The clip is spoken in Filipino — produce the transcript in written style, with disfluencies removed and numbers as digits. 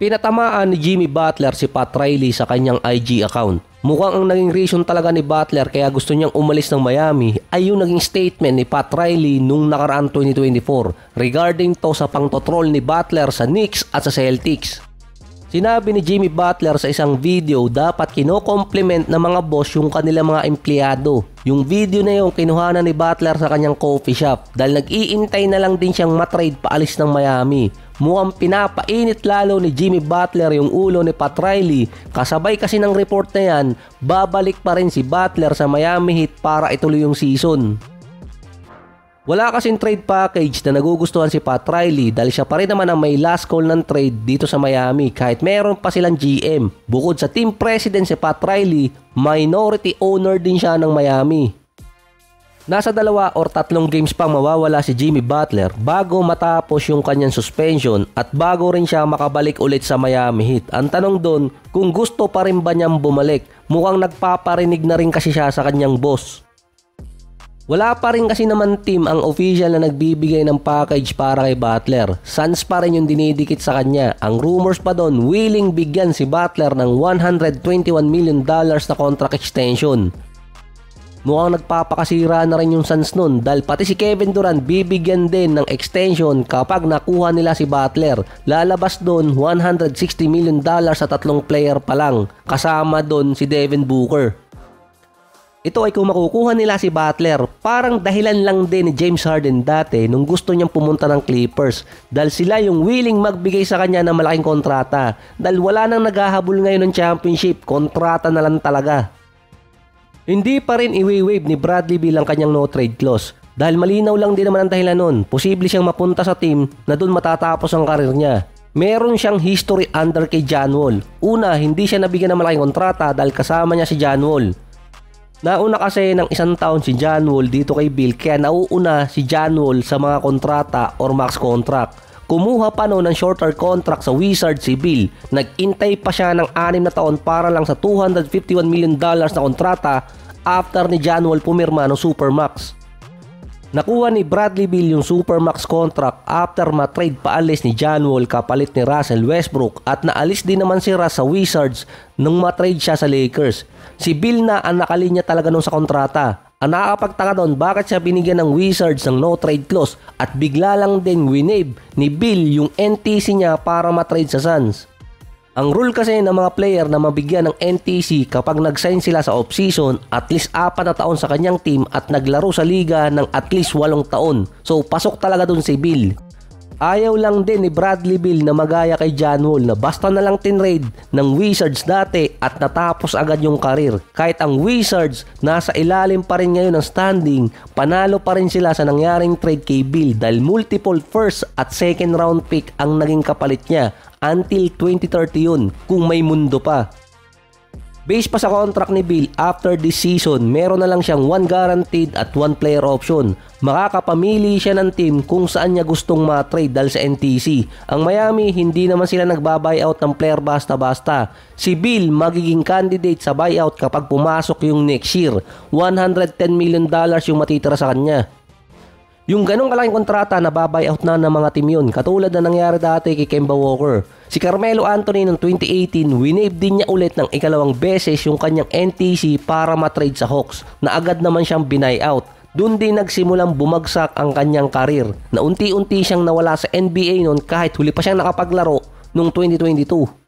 Pinatamaan ni Jimmy Butler si Pat Riley sa kanyang IG account. Mukhang ang naging reason talaga ni Butler kaya gusto niyang umalis ng Miami ay yung naging statement ni Pat Riley nung nakaraang 2024 regarding to sa pangtotroll ni Butler sa Knicks at sa Celtics. Sinabi ni Jimmy Butler sa isang video dapat kino-compliment ng mga boss yung kanilang mga empleyado. Yung video na yung kinuhanan ni Butler sa kanyang coffee shop dahil nag-iintay na lang din siyang matrade paalis ng Miami. Mukhang pinapainit lalo ni Jimmy Butler yung ulo ni Pat Riley. Kasabay kasi ng report na yan, babalik pa rin si Butler sa Miami Heat para ituloy yung season. Wala kasing trade package na nagugustuhan si Pat Riley dahil siya pa rin naman ang may last call ng trade dito sa Miami kahit meron pa silang GM. Bukod sa team president si Pat Riley, minority owner din siya ng Miami. Nasa 2 or 3 games pang mawawala si Jimmy Butler bago matapos yung kanyang suspension at bago rin siya makabalik ulit sa Miami Heat. Ang tanong doon kung gusto pa rin ba niyang bumalik, mukhang nagpaparinig na rin kasi siya sa kanyang boss. Wala pa rin kasi naman team ang official na nagbibigay ng package para kay Butler. Suns pa rin yung dinidikit sa kanya. Ang rumors pa doon, willing bigyan si Butler ng $121 million na contract extension. Mukhang nagpapakasira na rin yung Suns nun dahil pati si Kevin Durant bibigyan din ng extension kapag nakuha nila si Butler. Lalabas doon $160 million sa 3 player pa lang. Kasama doon si Devin Booker. Ito ay kung makukuha nila si Butler, parang dahilan lang din ni James Harden dati nung gusto niyang pumunta ng Clippers dahil sila yung willing magbigay sa kanya ng malaking kontrata dahil wala nang naghahabol ngayon ng championship, kontrata na lang talaga. Hindi pa rin iwi-waive ni Bradley Beal ang kanyang no trade clause dahil malinaw lang din naman ang dahilan nun, posible siyang mapunta sa team na doon matatapos ang karir niya. Meron siyang history under kay John Wall. Una, hindi siya nabigyan ng malaking kontrata dahil kasama niya si John Wall. Nauna kasi ng 1 taon si John Wall dito kay Bill kaya nauuna si John Wall sa mga kontrata or max contract. Kumuha pa noon ng shorter contract sa Wizards si Bill. Nag-intay pa siya ng 6 na taon para lang sa $251 million na kontrata after ni John Wall pumirma ng Supermax. Nakuha ni Bradley Beal yung Supermax contract after matrade paalis ni John Wall kapalit ni Russell Westbrook at naalis din naman si Russ sa Wizards nung matrade siya sa Lakers. Si Bill na ang nakalinya talaga nung sa kontrata. Ang nakakapagtaka doon bakit siya binigyan ng Wizards ng no trade clause at bigla lang din winave ni Bill yung NTC niya para matrade sa Suns. Ang rule kasi ng mga player na mabigyan ng NTC kapag nag-sign sila sa off-season at least 4 na taon sa kanyang team at naglaro sa liga ng at least 8 taon. So pasok talaga dun si Bill. Ayaw lang din ni Bradley Beal na magaya kay John Wall na basta na lang tinrade ng Wizards dati at natapos agad yung karir. Kahit ang Wizards nasa ilalim pa rin ngayon ng standing, panalo pa rin sila sa nangyaring trade kay Beal dahil multiple first at second round pick ang naging kapalit niya until 2030 yun kung may mundo pa. Based pa sa contract ni Bill, after this season, meron na lang siyang 1 guaranteed at 1 player option. Makakapamili siya ng team kung saan niya gustong ma-trade dahil sa NTC. Ang Miami, hindi naman sila nagba-buyout ng player basta-basta. Si Bill magiging candidate sa buyout kapag pumasok yung next year. $110 million yung matitira sa kanya. Yung ganong kalaking kontrata na babuyout na ng mga team yun, katulad na nangyari dati kay Kemba Walker. Si Carmelo Anthony noong 2018, winave din niya ulit ng 2 beses yung kanyang NTC para matrade sa Hawks na agad naman siyang binayout. Doon din nagsimulang bumagsak ang kanyang karir na unti-unti siyang nawala sa NBA noon kahit huli pa siyang nakapaglaro noong 2022.